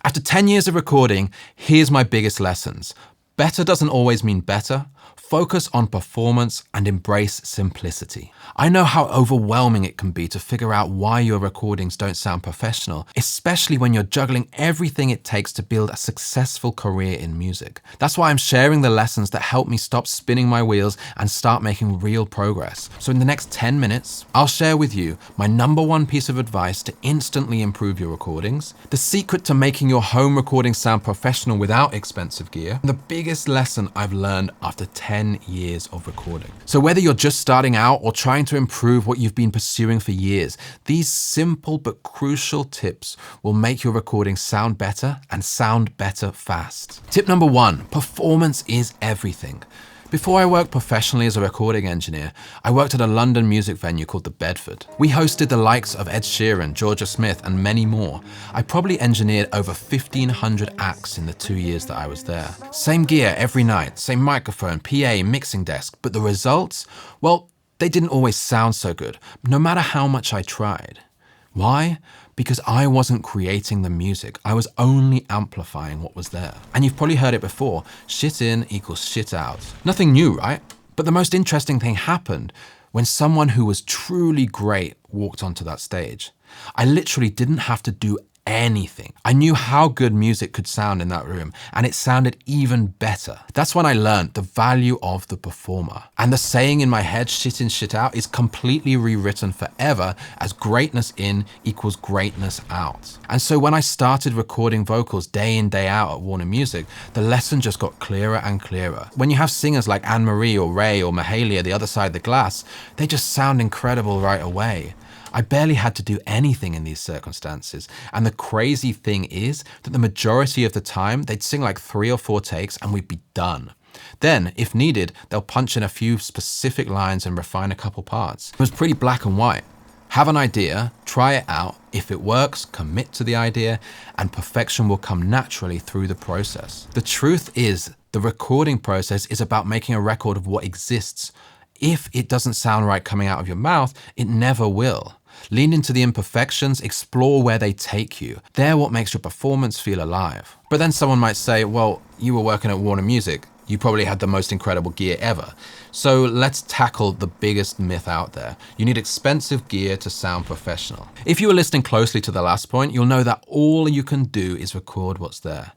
After 10 years of recording, here's my biggest lessons. Better doesn't always mean better. Focus on performance and embrace simplicity. I know how overwhelming it can be to figure out why your recordings don't sound professional, especially when you're juggling everything it takes to build a successful career in music. That's why I'm sharing the lessons that help me stop spinning my wheels and start making real progress. So in the next 10 minutes, I'll share with you my #1 piece of advice to instantly improve your recordings, the secret to making your home recording sound professional without expensive gear, and the biggest lesson I've learned after 10 years of recording. So whether you're just starting out or trying to improve what you've been pursuing for years, these simple but crucial tips will make your recording sound better and sound better fast. Tip #1, performance is everything. Before I worked professionally as a recording engineer, I worked at a London music venue called the Bedford. We hosted the likes of Ed Sheeran, Georgia Smith, and many more. I probably engineered over 1,500 acts in the 2 years that I was there. Same gear every night, same microphone, PA, mixing desk, but the results, well, they didn't always sound so good, no matter how much I tried. Why? Because I wasn't creating the music. I was only amplifying what was there. And you've probably heard it before, shit in equals shit out. Nothing new, right? But the most interesting thing happened when someone who was truly great walked onto that stage. I literally didn't have to do anything. I knew how good music could sound in that room, and it sounded even better. That's when I learned the value of the performer. And the saying in my head, shit in, shit out, is completely rewritten forever as greatness in equals greatness out. And so when I started recording vocals day in, day out at Warner Music, the lesson just got clearer and clearer. When you have singers like Anne-Marie or Ray or Mahalia the other side of the glass, they just sound incredible right away. I barely had to do anything in these circumstances. And the crazy thing is that the majority of the time, they'd sing like 3 or 4 takes and we'd be done. Then, if needed, they'll punch in a few specific lines and refine a couple parts. It was pretty black and white. Have an idea, try it out. If it works, commit to the idea, and perfection will come naturally through the process. The truth is, the recording process is about making a record of what exists. If it doesn't sound right coming out of your mouth, it never will. Lean into the imperfections, explore where they take you. They're what makes your performance feel alive. But then someone might say, well, you were working at Warner Music. You probably had the most incredible gear ever. So let's tackle the biggest myth out there. You need expensive gear to sound professional. If you were listening closely to the last point, you'll know that all you can do is record what's there.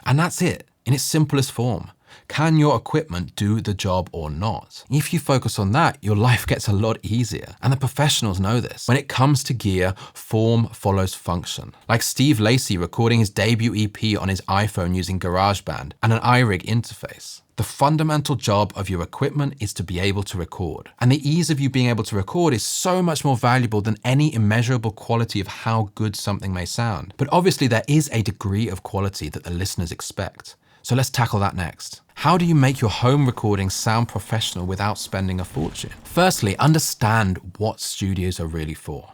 And that's it, in its simplest form. Can your equipment do the job or not? If you focus on that, your life gets a lot easier. And the professionals know this. When it comes to gear, form follows function. Like Steve Lacy recording his debut EP on his iPhone using GarageBand and an iRig interface. The fundamental job of your equipment is to be able to record. And the ease of you being able to record is so much more valuable than any immeasurable quality of how good something may sound. But obviously there is a degree of quality that the listeners expect. So let's tackle that next. How do you make your home recordings sound professional without spending a fortune? Firstly, understand what studios are really for.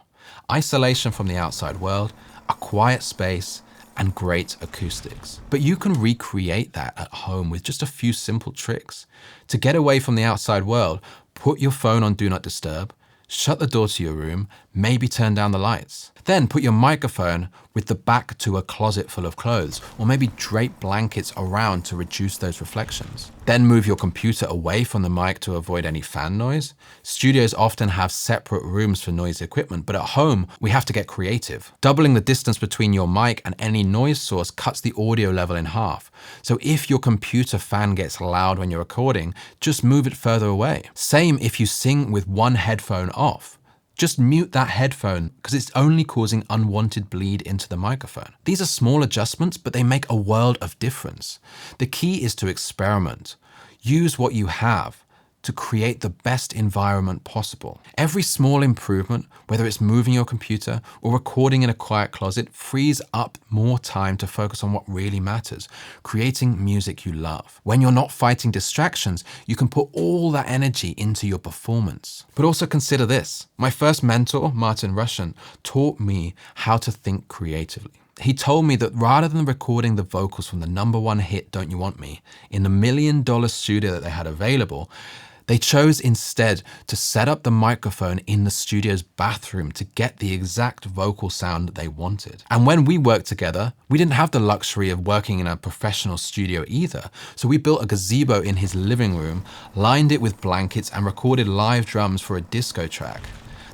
Isolation from the outside world, a quiet space, and great acoustics. But you can recreate that at home with just a few simple tricks. To get away from the outside world, put your phone on Do Not Disturb, shut the door to your room, maybe turn down the lights. Then put your microphone with the back to a closet full of clothes, or maybe drape blankets around to reduce those reflections. Then move your computer away from the mic to avoid any fan noise. Studios often have separate rooms for noise equipment, but at home, we have to get creative. Doubling the distance between your mic and any noise source cuts the audio level in half. So if your computer fan gets loud when you're recording, just move it further away. Same if you sing with one headphone off. Just mute that headphone because it's only causing unwanted bleed into the microphone. These are small adjustments, but they make a world of difference. The key is to experiment. Use what you have to create the best environment possible. Every small improvement, whether it's moving your computer or recording in a quiet closet, frees up more time to focus on what really matters, creating music you love. When you're not fighting distractions, you can put all that energy into your performance. But also consider this. My first mentor, Martin Russian, taught me how to think creatively. He told me that rather than recording the vocals from the #1 hit, Don't You Want Me, in the $1 million studio that they had available, They chose instead to set up the microphone in the studio's bathroom to get the exact vocal sound they wanted. And when we worked together, we didn't have the luxury of working in a professional studio either. So we built a gazebo in his living room, lined it with blankets, and recorded live drums for a disco track.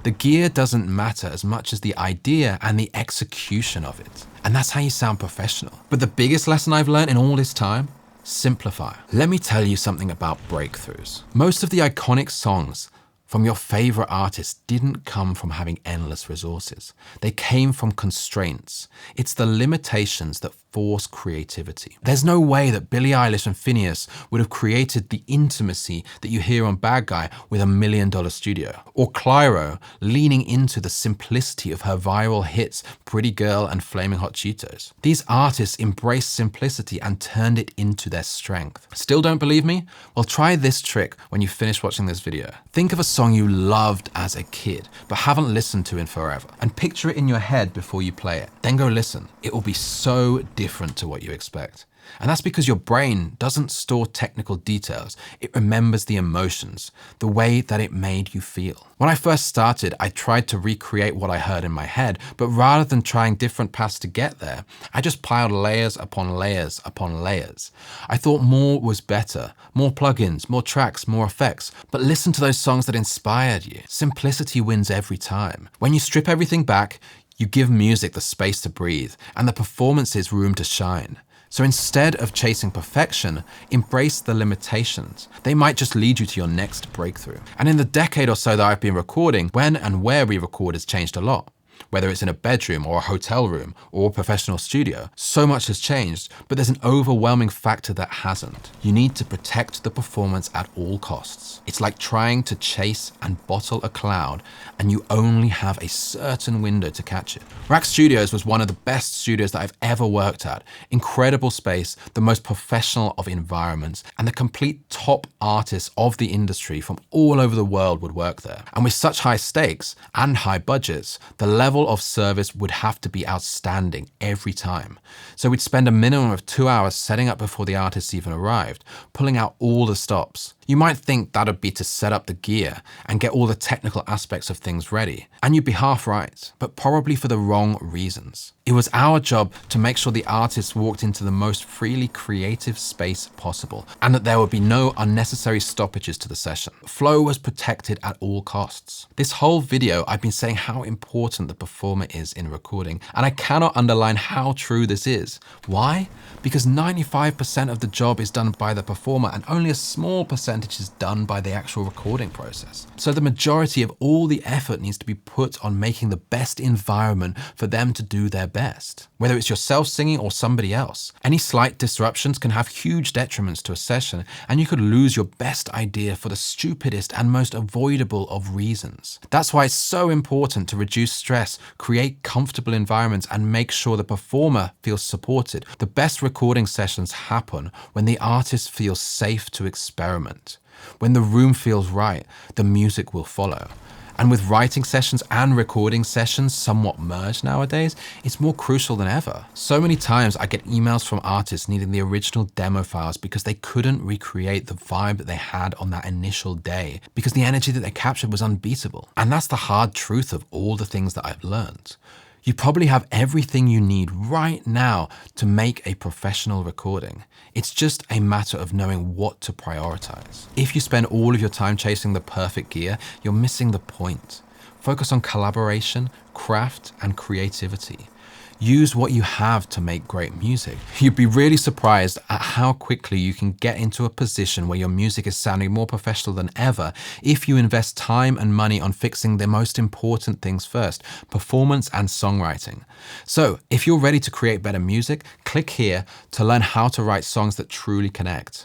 The gear doesn't matter as much as the idea and the execution of it. And that's how you sound professional. But the biggest lesson I've learned in all this time? Simplify. Let me tell you something about breakthroughs. Most of the iconic songs from your favorite artists didn't come from having endless resources. They came from constraints. It's the limitations that force creativity. There's no way that Billie Eilish and Phineas would have created the intimacy that you hear on Bad Guy with $1 million studio, or Clyro leaning into the simplicity of her viral hits Pretty Girl and Flaming Hot Cheetos. These artists embraced simplicity and turned it into their strength. Still don't believe me? Well, try this trick when you finish watching this video. Think of a song you loved as a kid but haven't listened to in forever, and picture it in your head before you play it. Then go listen. It will be so different to what you expect. And that's because your brain doesn't store technical details. It remembers the emotions, the way that it made you feel. When I first started, I tried to recreate what I heard in my head, but rather than trying different paths to get there, I just piled layers upon layers upon layers. I thought more was better, more plugins, more tracks, more effects, but listen to those songs that inspired you. Simplicity wins every time. When you strip everything back, you give music the space to breathe and the performances room to shine. So instead of chasing perfection, embrace the limitations. They might just lead you to your next breakthrough. And in the decade or so that I've been recording, when and where we record has changed a lot. Whether it's in a bedroom or a hotel room or a professional studio, so much has changed, but there's an overwhelming factor that hasn't. You need to protect the performance at all costs. It's like trying to chase and bottle a cloud, and you only have a certain window to catch it. Rack Studios was one of the best studios that I've ever worked at. Incredible space, the most professional of environments, and the complete top artists of the industry from all over the world would work there. And with such high stakes and high budgets, the level of service would have to be outstanding every time. So we'd spend a minimum of 2 hours setting up before the artists even arrived, pulling out all the stops. You might think that'd be to set up the gear and get all the technical aspects of things ready, and you'd be half right, but probably for the wrong reasons. It was our job to make sure the artists walked into the most freely creative space possible, and that there would be no unnecessary stoppages to the session. Flow was protected at all costs. This whole video, I've been saying how important the performer is in recording, and I cannot underline how true this is. Why? Because 95% of the job is done by the performer, and only a small percentage is done by the actual recording process. So the majority of all the effort needs to be put on making the best environment for them to do their best, whether it's yourself singing or somebody else. Any slight disruptions can have huge detriments to a session, and you could lose your best idea for the stupidest and most avoidable of reasons. That's why it's so important to reduce stress, create comfortable environments, and make sure the performer feels supported. The best recording sessions happen when the artist feels safe to experiment. When the room feels right, the music will follow. And with writing sessions and recording sessions somewhat merged nowadays, it's more crucial than ever. So many times I get emails from artists needing the original demo files because they couldn't recreate the vibe that they had on that initial day, because the energy that they captured was unbeatable. And that's the hard truth of all the things that I've learned. You probably have everything you need right now to make a professional recording. It's just a matter of knowing what to prioritize. If you spend all of your time chasing the perfect gear, you're missing the point. Focus on collaboration, craft, and creativity. Use what you have to make great music. You'd be really surprised at how quickly you can get into a position where your music is sounding more professional than ever if you invest time and money on fixing the most important things first: performance and songwriting. So if you're ready to create better music, click here to learn how to write songs that truly connect.